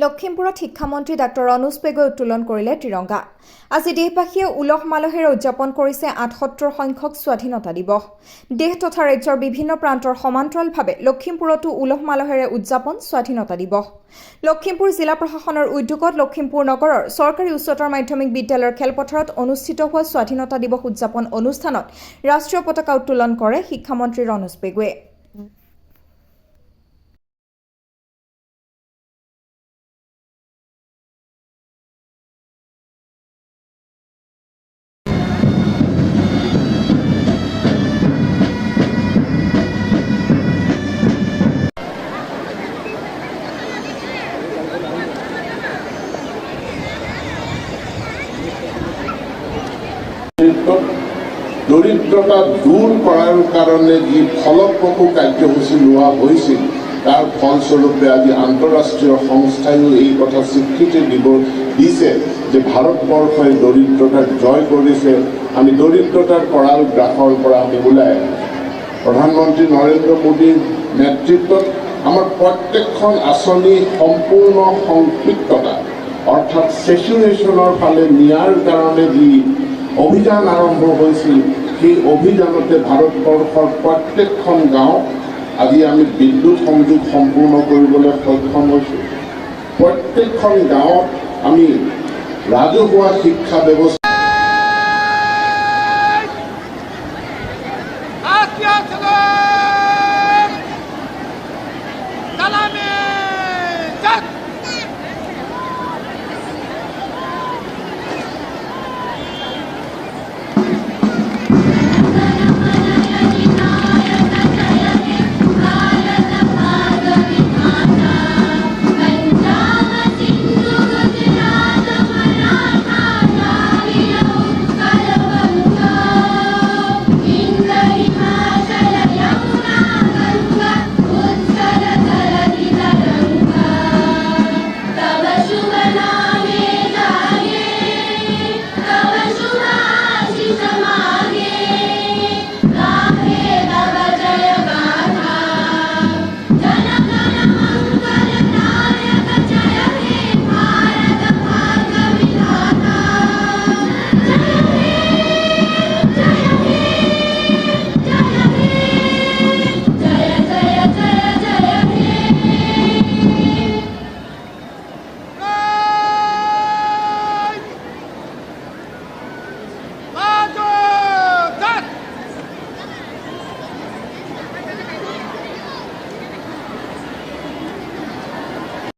লখিমপুৰত শিক্ষামন্ত্ৰী ডাক্তৰ অনুজ পেগুৱে উত্তোলন কৰিলে ত্ৰিৰংগা। আজি দেশবাসীয়ে উলহ মালহেৰে উদযাপন কৰিছে ৭৮ সংখ্যক স্বাধীনতা দিৱস। দেশ তথা ৰাজ্যৰ বিভিন্ন প্ৰান্তৰ সমান্তৰালভাৱে লখিমপুৰতো উলহ মালহেৰে উদযাপন স্বাধীনতা দিৱস। লখিমপুৰ জিলা প্ৰশাসনৰ উদ্যোগত লখিমপুৰ নগৰৰ চৰকাৰী উচ্চতৰ মাধ্যমিক বিদ্যালয়ৰ খেলপথাৰত অনুষ্ঠিত হোৱা স্বাধীনতা দিৱস উদযাপন অনুষ্ঠানত ৰাষ্ট্ৰীয় পতাকা উত্তোলন কৰে শিক্ষামন্ত্ৰী অনুজ পেগুৱে। দৰিদ্ৰতা দূৰ কৰাৰ কাৰণে যি ফলপ্ৰসূ কাৰ্যসূচী লোৱা হৈছিল তাৰ ফলস্বৰূপে আজি আন্তঃৰাষ্ট্ৰীয় সংস্থায়ো এই কথা স্বীকৃতি দিছে যে ভাৰতবৰ্ষই দৰিদ্ৰতাক জয় কৰিছে। আমি দৰিদ্ৰতাৰ কৰাল গ্ৰাসৰ পৰা আমি ওলাই প্ৰধানমন্ত্ৰী নৰেন্দ্ৰ মোদীৰ নেতৃত্বত আমাৰ প্ৰত্যেকখন আঁচনি সম্পূৰ্ণ সম্পৃক্ততা অৰ্থাৎ চেচুৰেশ্যনৰ ফালে নিয়াৰ কাৰণে যি অভিযান আৰম্ভ হৈছিল সেই অভিযানতে ভাৰতবৰ্ষৰ প্ৰত্যেকখন গাঁও আজি আমি বিদ্যুৎ সংযোগ সম্পূৰ্ণ কৰিবলৈ সক্ষম হৈছোঁ। প্ৰত্যেকখন গাঁৱত আমি ৰাজহুৱা শিক্ষা ব্যৱস্থা